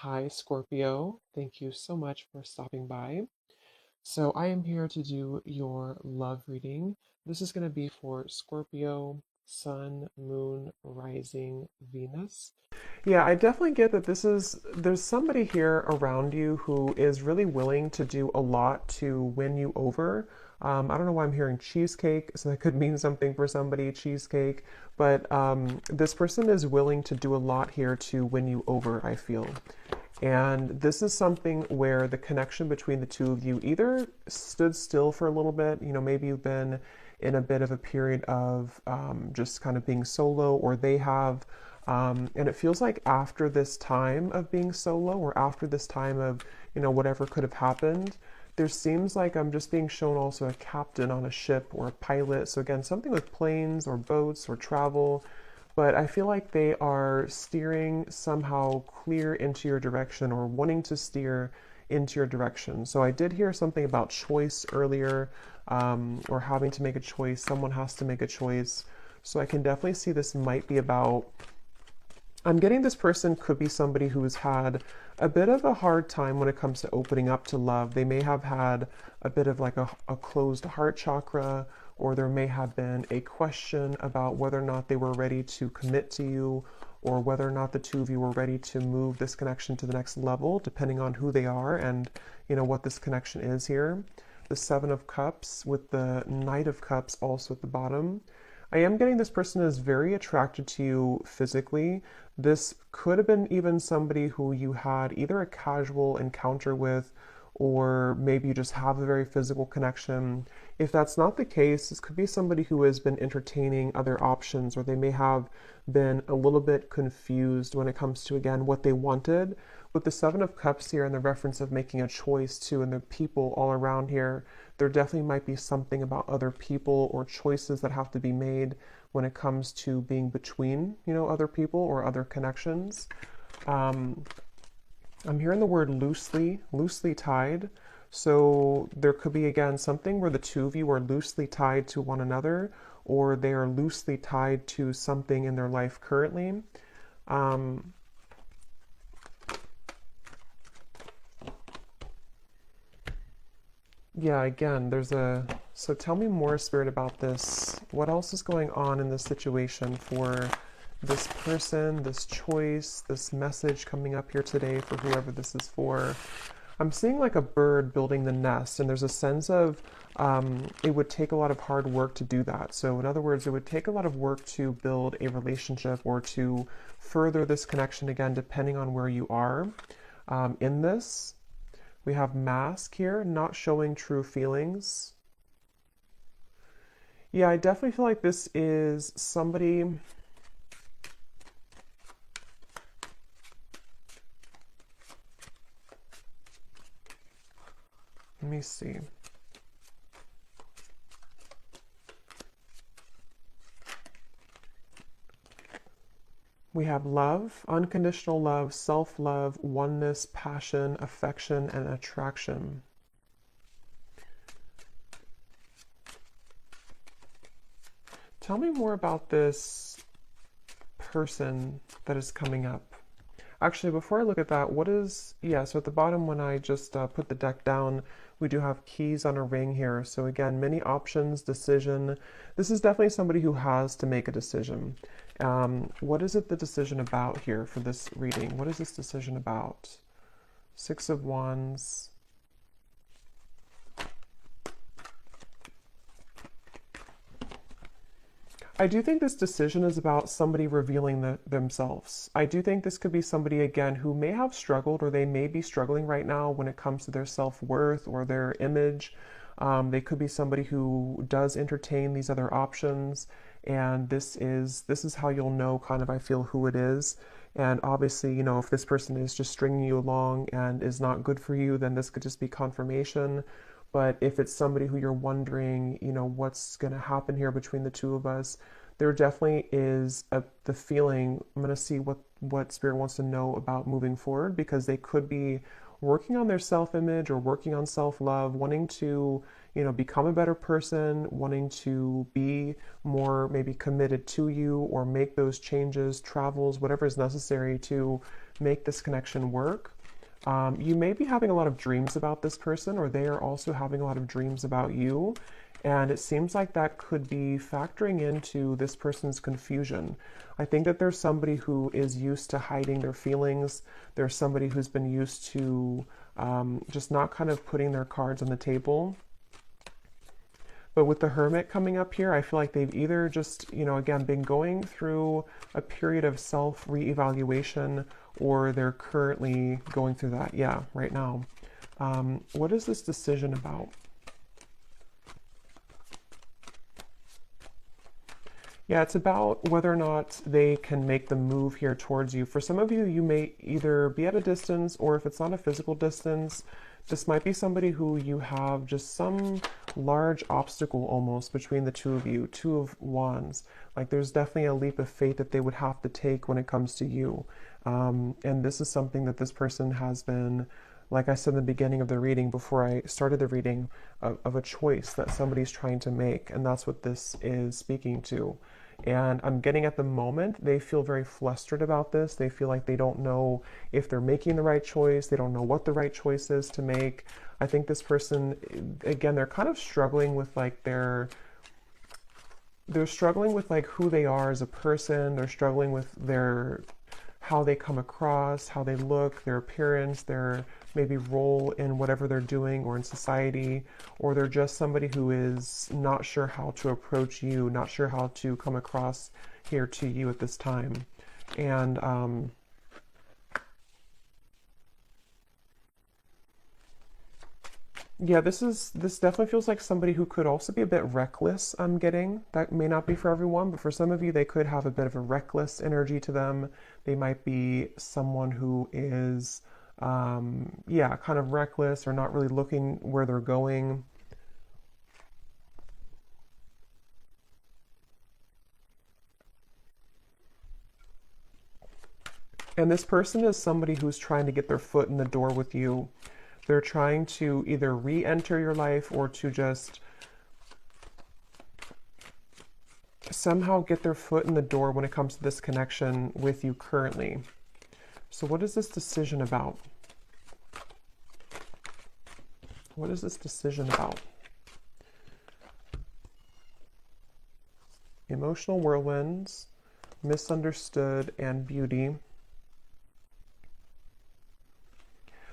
Hi, Scorpio. Thank you so much for stopping by. So, I am here to do your love reading. This is going to be for Scorpio, Sun, Moon, Rising, Venus. Yeah, I definitely get that there's somebody here around you who is really willing to do a lot to win you over. I don't know why I'm hearing cheesecake, so that could mean something for somebody, cheesecake, but this person is willing to do a lot here to win you over, I feel. And this is something where the connection between the two of you either stood still for a little bit, maybe you've been in a bit of a period of just kind of being solo, or they have. And it feels like after this time of being solo, or after this time of, whatever could have happened, there seems like I'm just being shown also a captain on a ship or a pilot. So again, something with planes or boats or travel, but I feel like they are steering somehow clear into your direction, or wanting to steer into your direction. So I did hear something about choice earlier, or having to make a choice. Someone has to make a choice. So I can definitely see this might be about, I'm getting this person could be somebody who has had a bit of a hard time when it comes to opening up to love. They may have had a bit of like a closed heart chakra, or there may have been a question about whether or not they were ready to commit to you, or whether or not the two of you were ready to move this connection to the next level, depending on who they are and what this connection is here. The Seven of Cups with the Knight of Cups also at the bottom. I am getting this person is very attracted to you physically. This could have been even somebody who you had either a casual encounter with, or maybe you just have a very physical connection. If that's not the case, this could be somebody who has been entertaining other options, or they may have been a little bit confused when it comes to, again, what they wanted. With the Seven of Cups here and the reference of making a choice too, and the people all around here, there definitely might be something about other people or choices that have to be made when it comes to being between, other people or other connections. Um, I'm hearing the word loosely tied. So there could be, again, something where the two of you are loosely tied to one another, or they are loosely tied to something in their life currently. Um, yeah, again, so tell me more, Spirit, about this. What else is going on in this situation for this person, this choice, this message coming up here today for whoever this is for? I'm seeing like a bird building the nest, and there's a sense of it would take a lot of hard work to do that. So, in other words, it would take a lot of work to build a relationship, or to further this connection, again, depending on where you are in this. We have mask here, not showing true feelings. Yeah, I definitely feel like this is somebody. Let me see. We have love, unconditional love, self-love, oneness, passion, affection, and attraction. Tell me more about this person that is coming up. Actually, before I look at that, so at the bottom when I just put the deck down, we do have keys on a ring here. So again, many options, decision. This is definitely somebody who has to make a decision. What is it the decision about here for this reading? What is this decision about? Six of Wands. I do think this decision is about somebody revealing themselves. I do think this could be somebody, again, who may have struggled, or they may be struggling right now when it comes to their self-worth or their image. They could be somebody who does entertain these other options, and this is how you'll know, kind of, I feel, who it is. And obviously, if this person is just stringing you along and is not good for you, then this could just be confirmation. But if it's somebody who you're wondering, what's going to happen here between the two of us, there definitely is the feeling. I'm going to see what Spirit wants to know about moving forward, because they could be working on their self-image or working on self-love, wanting to, become a better person, wanting to be more maybe committed to you, or make those changes, travels, whatever is necessary to make this connection work. You may be having a lot of dreams about this person, or they are also having a lot of dreams about you. And it seems like that could be factoring into this person's confusion. I think that there's somebody who is used to hiding their feelings. There's somebody who's been used to just not kind of putting their cards on the table. But with the Hermit coming up here, I feel like they've either just, again, been going through a period of self reevaluation, or they're currently going through that, yeah, right now. What is this decision about? Yeah, it's about whether or not they can make the move here towards you. For some of you, you may either be at a distance, or if it's not a physical distance, this might be somebody who you have just some large obstacle almost between the two of you, Two of Wands. Like there's definitely a leap of faith that they would have to take when it comes to you. And this is something that this person has been, like I said in the beginning of the reading, before I started the reading, of a choice that somebody's trying to make. And that's what this is speaking to. And I'm getting at the moment, they feel very flustered about this. They feel like they don't know if they're making the right choice. They don't know what the right choice is to make. I think this person, again, they're kind of struggling with like they're struggling with like who they are as a person. They're struggling with how they come across, how they look, their appearance, their maybe role in whatever they're doing or in society, or they're just somebody who is not sure how to approach you, not sure how to come across here to you at this time. And yeah, this definitely feels like somebody who could also be a bit reckless, I'm getting. That may not be for everyone, but for some of you, they could have a bit of a reckless energy to them. They might be someone who is, yeah, kind of reckless or not really looking where they're going. And this person is somebody who's trying to get their foot in the door with you. They're trying to either re-enter your life or to just somehow get their foot in the door when it comes to this connection with you currently. So what is this decision about? What is this decision about? Emotional whirlwinds, misunderstood, and beauty.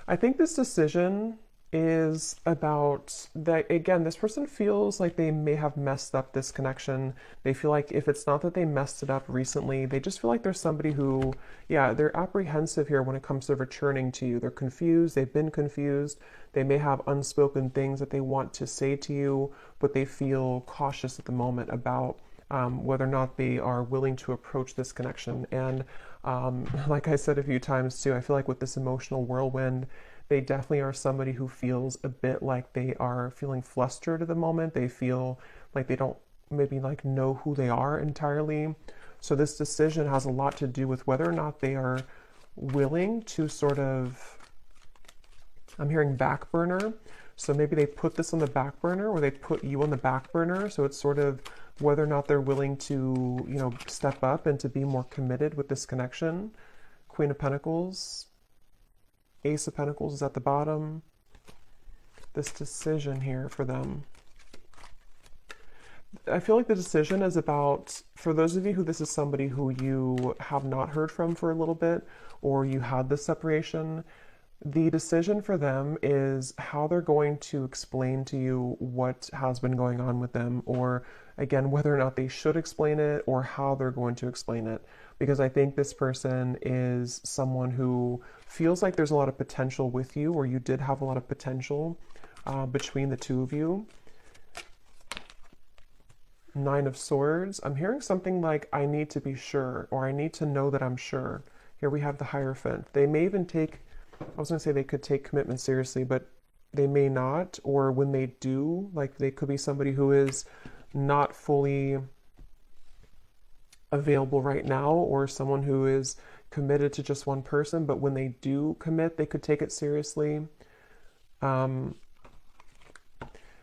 I think this decision is about that, again, this person feels like they may have messed up this connection. They feel like if it's not that they messed it up recently, they just feel like there's somebody who, yeah, they're apprehensive here when it comes to returning to you. They're confused. They've been confused. They may have unspoken things that they want to say to you, but they feel cautious at the moment about whether or not they are willing to approach this connection. And like I said a few times too, I feel like with this emotional whirlwind, they definitely are somebody who feels a bit like they are feeling flustered at the moment. They feel like they don't maybe like know who they are entirely. So this decision has a lot to do with whether or not they are willing to sort of, I'm hearing back burner. So maybe they put this on the back burner, or they put you on the back burner. So it's sort of whether or not they're willing to, step up and to be more committed with this connection. Queen of Pentacles, Ace of Pentacles is at the bottom. This decision here for them. I feel like the decision is about, for those of you who this is somebody who you have not heard from for a little bit, or you had this separation, the decision for them is how they're going to explain to you what has been going on with them, or again, whether or not they should explain it or how they're going to explain it. Because I think this person is someone who feels like there's a lot of potential with you, or you did have a lot of potential between the two of you. Nine of Swords. I'm hearing something like, I need to be sure, or I need to know that I'm sure. Here we have the Hierophant. They may even take, I was going to say they could take commitment seriously, but they may not. Or when they do, like they could be somebody who is not fully available right now, or someone who is committed to just one person, but when they do commit, they could take it seriously.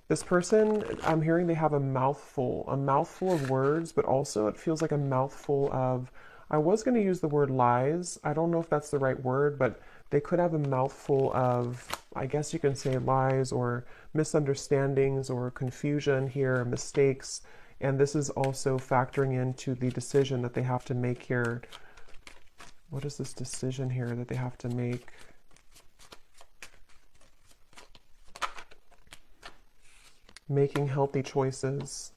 This person, I'm hearing they have a mouthful of words, but also it feels like a mouthful of, I was going to use the word lies. I don't know if that's the right word, but They could have a mouthful of, I guess you can say, lies or misunderstandings or confusion here, mistakes. And this is also factoring into the decision that they have to make here. What is this decision here that they have to make? Making healthy choices.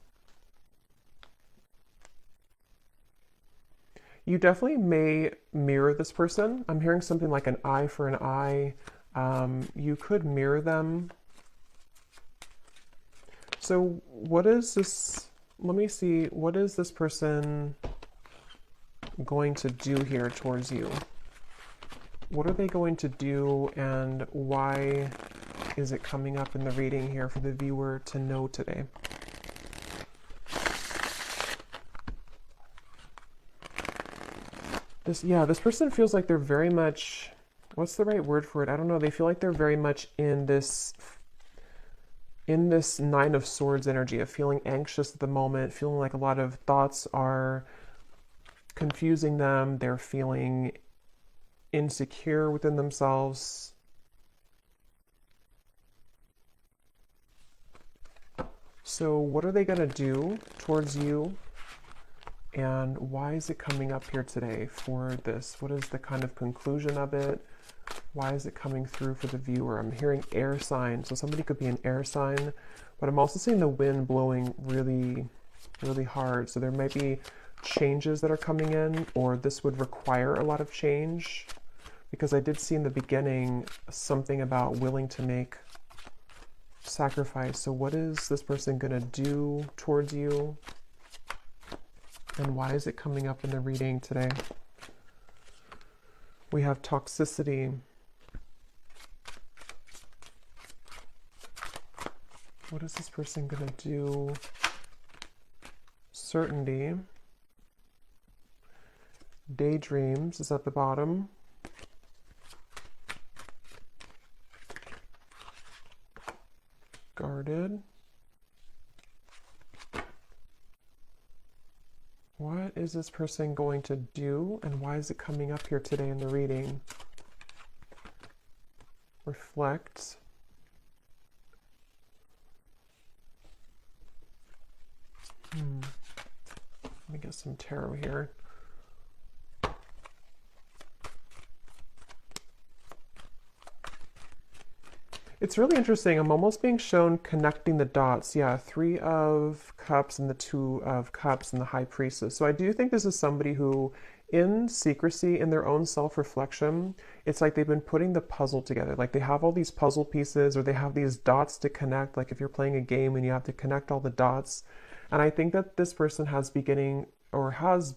You definitely may mirror this person. I'm hearing something like an eye for an eye. You could mirror them. So what is this? Let me see. What is this person going to do here towards you? What are they going to do, and why is it coming up in the reading here for the viewer to know today? This person feels like they're very much, what's the right word for it? I don't know. They feel like they're very much in this Nine of Swords energy of feeling anxious at the moment, feeling like a lot of thoughts are confusing them. They're feeling insecure within themselves. So what are they going to do towards you? And why is it coming up here today for this? What is the kind of conclusion of it? Why is it coming through for the viewer? I'm hearing air sign, so somebody could be an air sign, but I'm also seeing the wind blowing really, really hard. So there might be changes that are coming in, or this would require a lot of change, because I did see in the beginning something about willing to make sacrifice. So what is this person going to do towards you? And why is it coming up in the reading today? We have toxicity. What is this person going to do? Certainty. Daydreams is at the bottom. Guarded. What is this person going to do, and why is it coming up here today in the reading? Reflect. Let me get some tarot here. It's really interesting. I'm almost being shown connecting the dots. Yeah, 3 of Cups and the 2 of Cups and the High Priestess. So I do think this is somebody who, in secrecy, in their own self-reflection, it's like they've been putting the puzzle together. Like they have all these puzzle pieces, or they have these dots to connect. Like if you're playing a game and you have to connect all the dots. And I think that this person has beginning, or has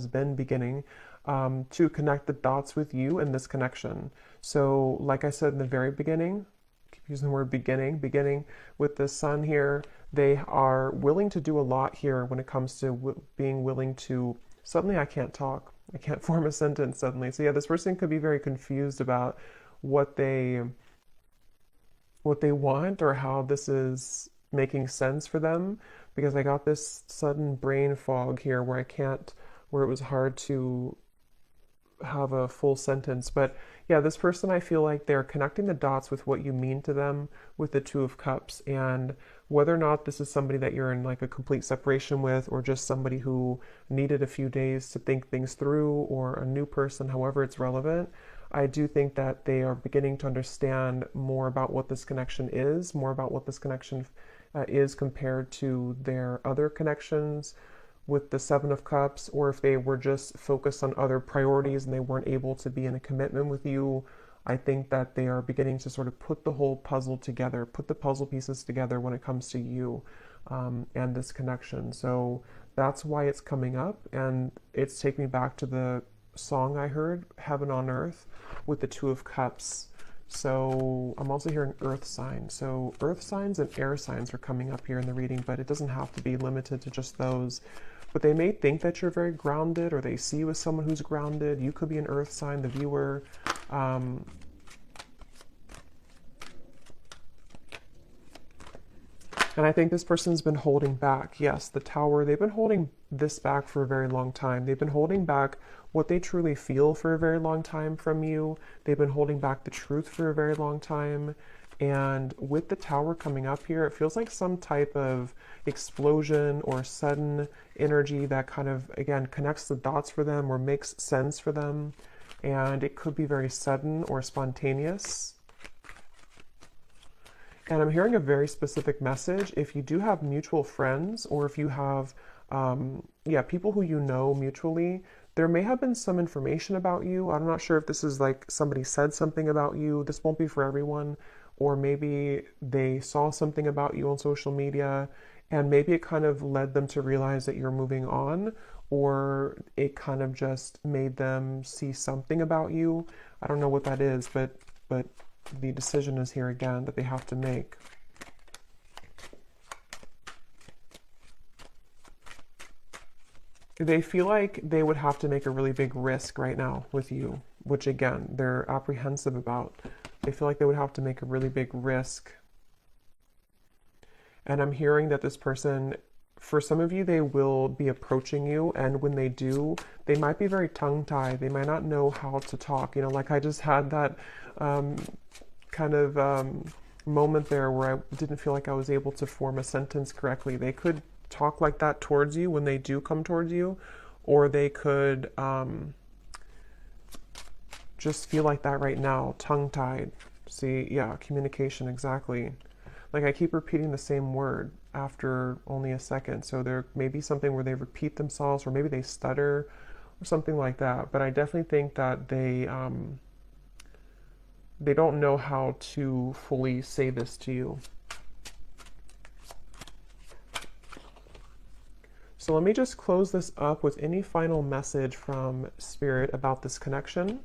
been beginning, to connect the dots with you in this connection. So like I said in the very beginning, using the word beginning with the sun here, they are willing to do a lot here when it comes to being willing to, suddenly I can't talk, I can't form a sentence suddenly. So yeah, this person could be very confused about what they want, or how this is making sense for them, because I got this sudden brain fog here where where it was hard to have a full sentence. But yeah, this person, I feel like they're connecting the dots with what you mean to them with the 2 of Cups, and whether or not this is somebody that you're in like a complete separation with, or just somebody who needed a few days to think things through, or a new person, however it's relevant, I do think that they are beginning to understand more about what this connection is, more about what this connection is compared to their other connections with the 7 of Cups, or if they were just focused on other priorities and they weren't able to be in a commitment with you. I think that they are beginning to sort of put the whole puzzle together, put the puzzle pieces together when it comes to you and this connection. So that's why it's coming up, and it's taking me back to the song I heard, Heaven on Earth, with the 2 of Cups. So I'm also hearing earth signs. So earth signs and air signs are coming up here in the reading, but it doesn't have to be limited to just those. But they may think that you're very grounded, or they see you as someone who's grounded. You could be an earth sign, the viewer. And I think this person's been holding back. Yes, the Tower, they've been holding this back for a very long time. They've been holding back what they truly feel for a very long time from you. They've been holding back the truth for a very long time. And with the Tower coming up here, it feels like some type of explosion or sudden energy that kind of, again, connects the dots for them or makes sense for them. And it could be very sudden or spontaneous. And I'm hearing a very specific message. If you do have mutual friends, or if you have, people who you know mutually, there may have been some information about you. I'm not sure if this is like somebody said something about you. This won't be for everyone. Or maybe they saw something about you on social media, and maybe it kind of led them to realize that you're moving on, or it kind of just made them see something about you. I don't know what that is, but the decision is here again that they have to make. They feel like they would have to make a really big risk right now with you, which again, they're apprehensive about. They feel like they would have to make a really big risk. And I'm hearing that this person, for some of you, they will be approaching you, and when they do, they might be very tongue-tied. They might not know how to talk. You know, like I just had that moment there where I didn't feel like I was able to form a sentence correctly. They could talk like that towards you when they do come towards you, or they could just feel like that right now, tongue-tied. See, yeah, communication, exactly. Like I keep repeating the same word after only a second. So there may be something where they repeat themselves, or maybe they stutter or something like that. But I definitely think that they don't know how to fully say this to you. So let me just close this up with any final message from Spirit about this connection,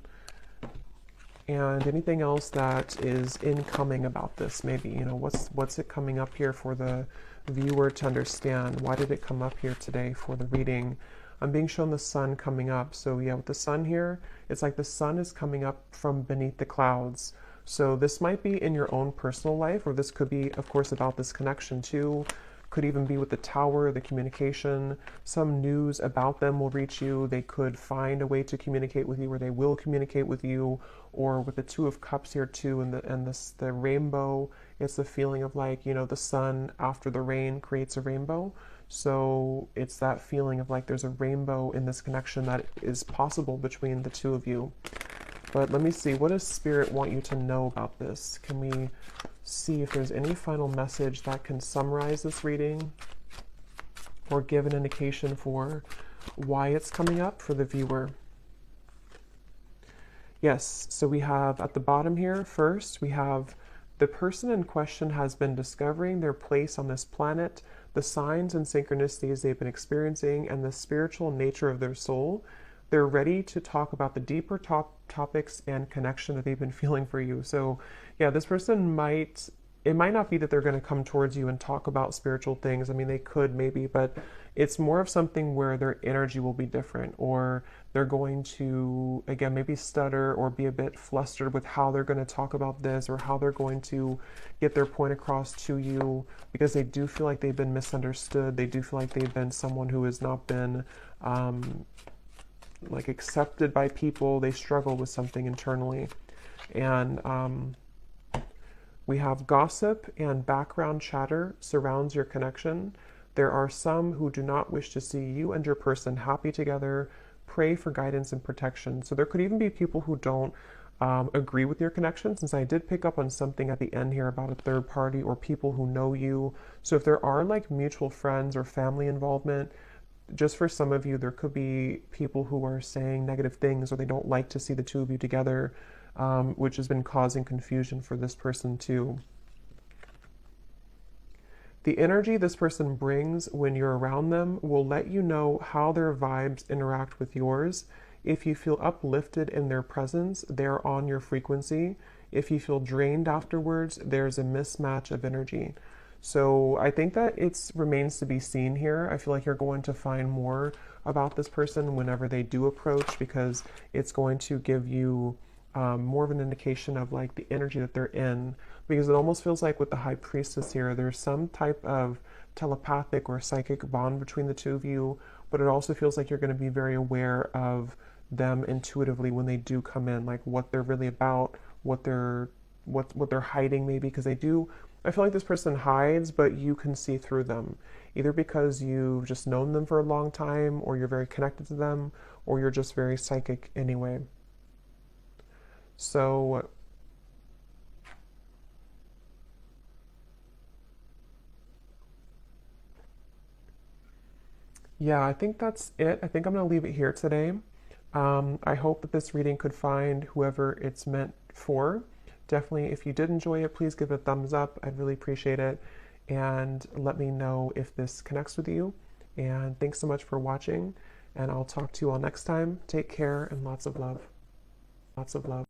and anything else that is incoming about this. Maybe, you know, what's it coming up here for the viewer to understand? Why did it come up here today for the reading? I'm being shown the sun coming up. So yeah, with the sun here, it's like the sun is coming up from beneath the clouds. So this might be in your own personal life, or this could be, of course, about this connection too. Could even be with the Tower, the communication. Some news about them will reach you. They could find a way to communicate with you, or they will communicate with you. Or with the Two of Cups here too, and the rainbow, it's the feeling of like, you know, the sun after the rain creates a rainbow. So it's that feeling of like there's a rainbow in this connection that is possible between the two of you. But let me see, what does Spirit want you to know about this? Can we see if there's any final message that can summarize this reading or give an indication for why it's coming up for the viewer? Yes, so we have at the bottom here, first, we have the person in question has been discovering their place on this planet, the signs and synchronicities they've been experiencing, and the spiritual nature of their soul. They're ready to talk about the deeper topics and connection that they've been feeling for you. So yeah, this person it might not be that they're going to come towards you and talk about spiritual things. I mean, they could maybe, but it's more of something where their energy will be different, or they're going to, again, maybe stutter or be a bit flustered with how they're going to talk about this, or how they're going to get their point across to you, because they do feel like they've been misunderstood. They do feel like they've been someone who has not been like accepted by people. They struggle with something internally. And we have gossip and background chatter surrounds your connection. There are some who do not wish to see you and your person happy together. Pray for guidance and protection. So there could even be people who don't agree with your connection, since I did pick up on something at the end here about a third party or people who know you. So if there are like mutual friends or family involvement, just for some of you, there could be people who are saying negative things, or they don't like to see the two of you together, which has been causing confusion for this person too. The energy this person brings when you're around them will let you know how their vibes interact with yours. If you feel uplifted in their presence, they're on your frequency. If you feel drained afterwards, there's a mismatch of energy. So I think that it remains to be seen here. I feel like you're going to find more about this person whenever they do approach, because it's going to give you more of an indication of like the energy that they're in, because it almost feels like with the High Priestess here, there's some type of telepathic or psychic bond between the two of you, but it also feels like you're going to be very aware of them intuitively when they do come in, like what they're really about, what they're hiding maybe, because they do. I feel like this person hides, but you can see through them, either because you've just known them for a long time, or you're very connected to them, or you're just very psychic anyway. So yeah, I think that's it. I think I'm going to leave it here today. I hope that this reading could find whoever it's meant for. Definitely, if you did enjoy it, please give it a thumbs up. I'd really appreciate it. And let me know if this connects with you. And thanks so much for watching. And I'll talk to you all next time. Take care and lots of love. Lots of love.